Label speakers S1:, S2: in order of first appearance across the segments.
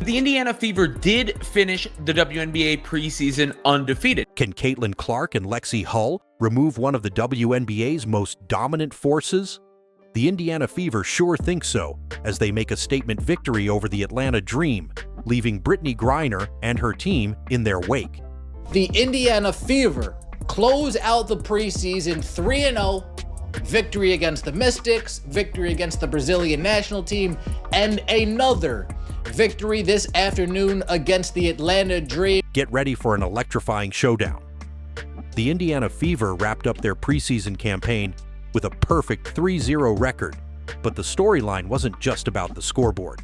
S1: The Indiana Fever did finish the WNBA preseason undefeated.
S2: Can Caitlin Clark and Lexie Hull remove one of the WNBA's most dominant forces? The Indiana Fever sure think so, as they make a statement victory over the Atlanta Dream, leaving Brittney Griner and her team in their wake.
S3: The Indiana Fever close out the preseason 3-0, victory against the Mystics, victory against the Brazilian national team, and another victory this afternoon against the Atlanta Dream.
S2: Get ready for an electrifying showdown. The Indiana Fever wrapped up their preseason campaign with a perfect 3-0 record, but the storyline wasn't just about the scoreboard.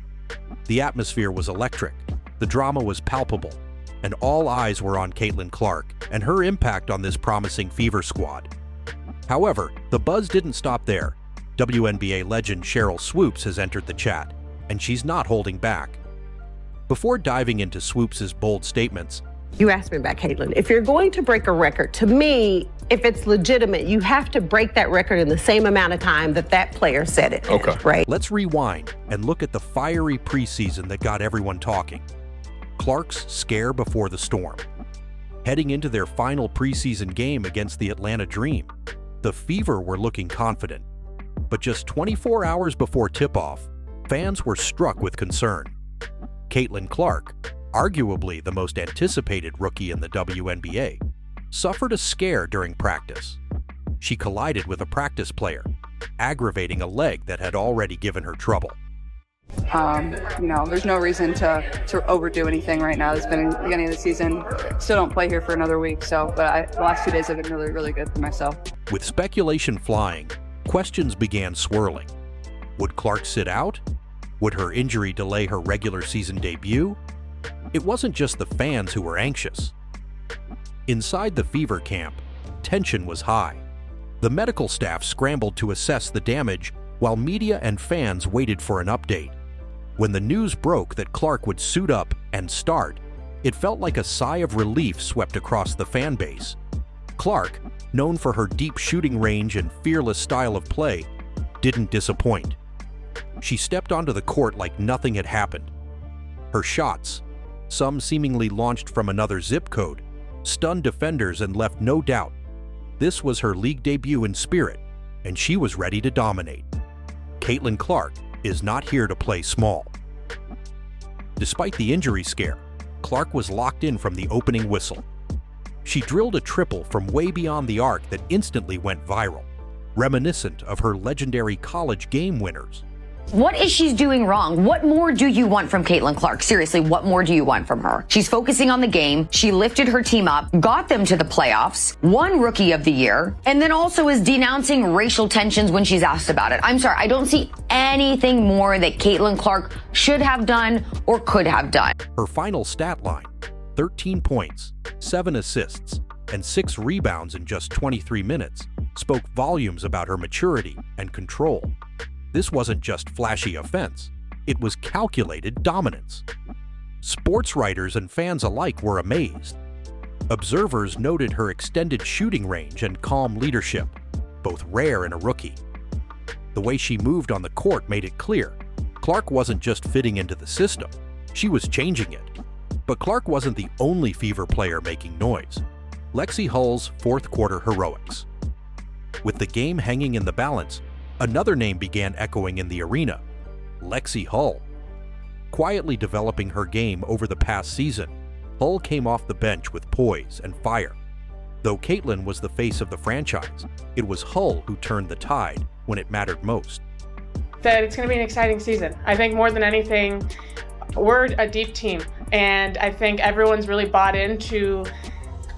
S2: The atmosphere was electric, the drama was palpable, and all eyes were on Caitlin Clark and her impact on this promising Fever squad. However, the buzz didn't stop there. WNBA legend Sheryl Swoopes has entered the chat, and she's not holding back. Before diving into Swoopes' bold statements,
S4: you asked me about Caitlin. If you're going to break a record, to me, if it's legitimate, you have to break that record in the same amount of time that that player said it.
S1: Okay.
S4: Right?
S2: Let's rewind and look at the fiery preseason that got everyone talking. Clark's scare before the storm. Heading into their final preseason game against the Atlanta Dream, the Fever were looking confident. But just 24 hours before tip-off, fans were struck with concern. Caitlin Clark, arguably the most anticipated rookie in the WNBA, suffered a scare during practice. She collided with a practice player, aggravating a leg that had already given her trouble.
S5: There's no reason to overdo anything right now. It's been the beginning of the season. Still don't play here for another week, but the last 2 days have been really, really good for myself.
S2: With speculation flying, questions began swirling. Would Clark sit out? Would her injury delay her regular season debut? It wasn't just the fans who were anxious. Inside the Fever camp, tension was high. The medical staff scrambled to assess the damage while media and fans waited for an update. When the news broke that Clark would suit up and start, it felt like a sigh of relief swept across the fan base. Clark, known for her deep shooting range and fearless style of play, didn't disappoint. She stepped onto the court like nothing had happened. Her shots, some seemingly launched from another zip code, stunned defenders and left no doubt. This was her league debut in spirit, and she was ready to dominate. Caitlin Clark is not here to play small. Despite the injury scare, Clark was locked in from the opening whistle. She drilled a triple from way beyond the arc that instantly went viral, reminiscent of her legendary college game winners.
S6: What is she doing wrong? What more do you want from Caitlin Clark? Seriously, what more do you want from her? She's focusing on the game. She lifted her team up, got them to the playoffs, won Rookie of the Year, and then also is denouncing racial tensions when she's asked about it. I'm sorry, I don't see anything more that Caitlin Clark should have done or could have done.
S2: Her final stat line, 13 points, 7 assists, and 6 rebounds in just 23 minutes, spoke volumes about her maturity and control. This wasn't just flashy offense, it was calculated dominance. Sports writers and fans alike were amazed. Observers noted her extended shooting range and calm leadership, both rare in a rookie. The way she moved on the court made it clear Clark wasn't just fitting into the system, she was changing it. But Clark wasn't the only Fever player making noise. Lexie Hull's fourth quarter heroics. With the game hanging in the balance, another name began echoing in the arena, Lexie Hull. Quietly developing her game over the past season, Hull came off the bench with poise and fire. Though Caitlin was the face of the franchise, it was Hull who turned the tide when it mattered most.
S7: That it's going to be an exciting season. I think more than anything, we're a deep team, and I think everyone's really bought into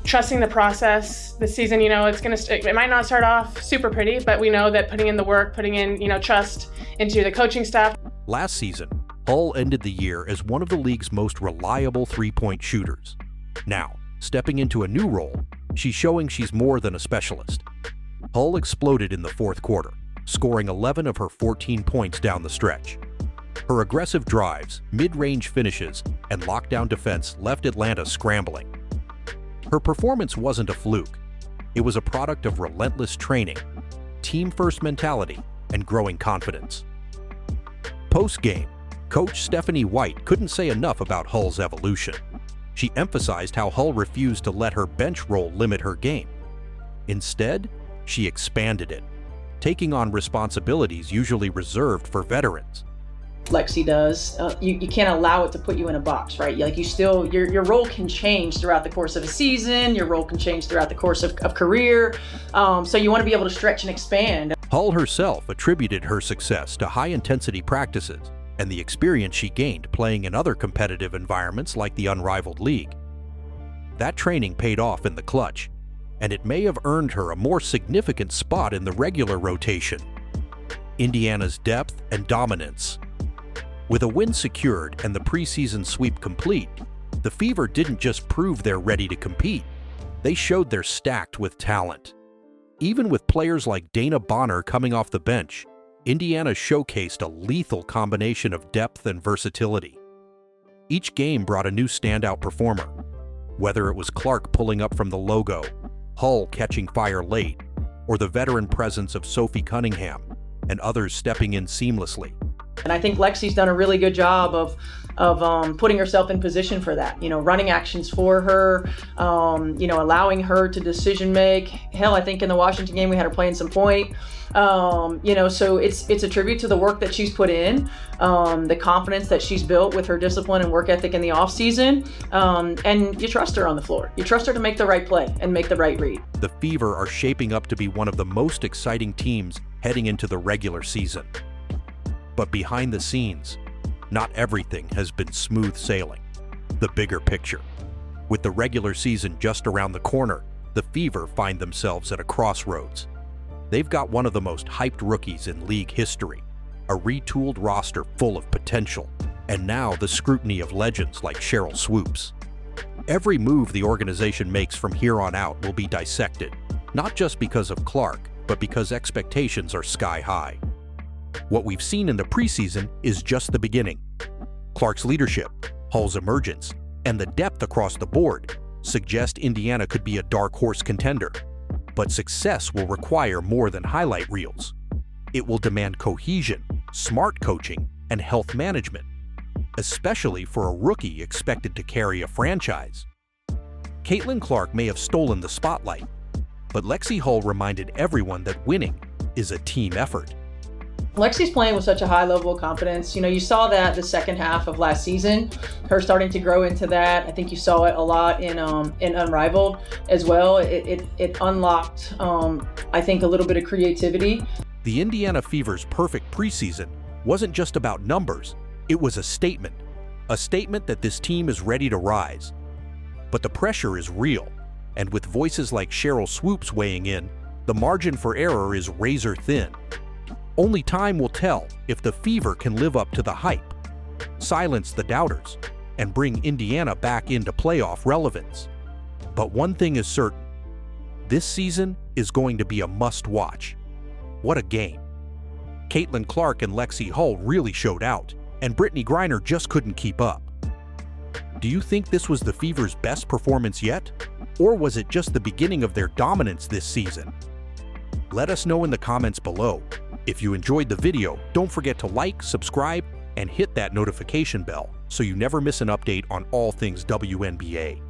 S7: trusting the process this season. It might not start off super pretty, but we know that putting in the work, putting in, trust into the coaching staff.
S2: Last season, Hull ended the year as one of the league's most reliable three-point shooters. Now, stepping into a new role, she's showing she's more than a specialist. Hull exploded in the fourth quarter, scoring 11 of her 14 points down the stretch. Her aggressive drives, mid-range finishes, and lockdown defense left Atlanta scrambling. Her performance wasn't a fluke. It was a product of relentless training, team-first mentality, and growing confidence. Post-game, Coach Stephanie White couldn't say enough about Hull's evolution. She emphasized how Hull refused to let her bench role limit her game. Instead, she expanded it, taking on responsibilities usually reserved for veterans.
S8: Lexie does. You can't allow it to put you in a box, right? Like your role can change throughout the course of a season. Your role can change throughout the course of career. So you want to be able to stretch and expand.
S2: Hull herself attributed her success to high-intensity practices and the experience she gained playing in other competitive environments like the unrivaled league. That training paid off in the clutch, and it may have earned her a more significant spot in the regular rotation. Indiana's depth and dominance. With a win secured and the preseason sweep complete, the Fever didn't just prove they're ready to compete, they showed they're stacked with talent. Even with players like Dana Bonner coming off the bench, Indiana showcased a lethal combination of depth and versatility. Each game brought a new standout performer, whether it was Clark pulling up from the logo, Hull catching fire late, or the veteran presence of Sophie Cunningham and others stepping in seamlessly.
S8: And I think Lexie's done a really good job of putting herself in position for that. Running actions for her, allowing her to decision make. Hell, I think in the Washington game we had her playing some point. So it's a tribute to the work that she's put in, the confidence that she's built with her discipline and work ethic in the off season. And you trust her on the floor. You trust her to make the right play and make the right read.
S2: The Fever are shaping up to be one of the most exciting teams heading into the regular season. But behind the scenes, not everything has been smooth sailing. The bigger picture. With the regular season just around the corner, the Fever find themselves at a crossroads. They've got one of the most hyped rookies in league history, a retooled roster full of potential, and now the scrutiny of legends like Cheryl Swoops. Every move the organization makes from here on out will be dissected, not just because of Clark, but because expectations are sky high. What we've seen in the preseason is just the beginning. Clark's leadership, Hull's emergence, and the depth across the board suggest Indiana could be a dark horse contender. But success will require more than highlight reels. It will demand cohesion, smart coaching, and health management, especially for a rookie expected to carry a franchise. Caitlin Clark may have stolen the spotlight, but Lexie Hull reminded everyone that winning is a team effort.
S8: Lexie's playing with such a high level of confidence. You saw that the second half of last season, her starting to grow into that. I think you saw it a lot in Unrivaled as well. It unlocked, I think, a little bit of creativity.
S2: The Indiana Fever's perfect preseason wasn't just about numbers, it was a statement that this team is ready to rise. But the pressure is real, and with voices like Cheryl Swoops weighing in, the margin for error is razor thin. Only time will tell if the Fever can live up to the hype, silence the doubters, and bring Indiana back into playoff relevance. But one thing is certain, this season is going to be a must-watch. What a game. Caitlin Clark and Lexie Hull really showed out, and Brittney Griner just couldn't keep up. Do you think this was the Fever's best performance yet? Or was it just the beginning of their dominance this season? Let us know in the comments below. If you enjoyed the video, don't forget to like, subscribe, and hit that notification bell so you never miss an update on all things WNBA.